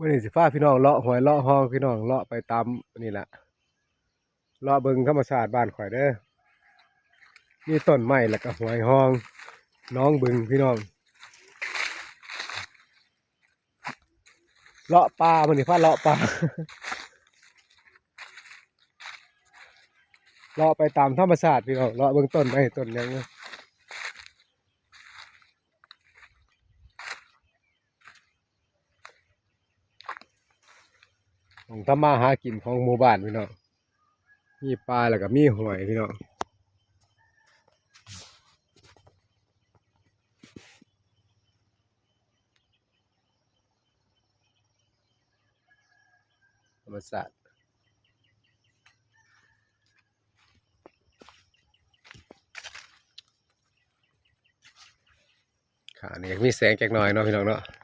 มื่อนี้สิฟ้าพี่น้องเลาะหอยเลาะห้องพี่น้องเลาะไปตามนี่แหละเลาะเบิ่งธรรมชาติบ้านข่อยเด้อมีต้นไม้แล้วก็หอยห้องน้องบึงพี่น้องเลาะปลามื่อนี้ฟ้าเลาะปลา เลาะไปตามธรรมชาติพี่น้องเลาะเบิ่งต้นไม้ต้นหยังของทำมาหากินของหมู่บ้านพี่น้องมีปลาแล้วก็มีหอยพี่น้องธรรมชาติขานี่มีแสงแจกหน่อยเนาะพี่น้องเนาะ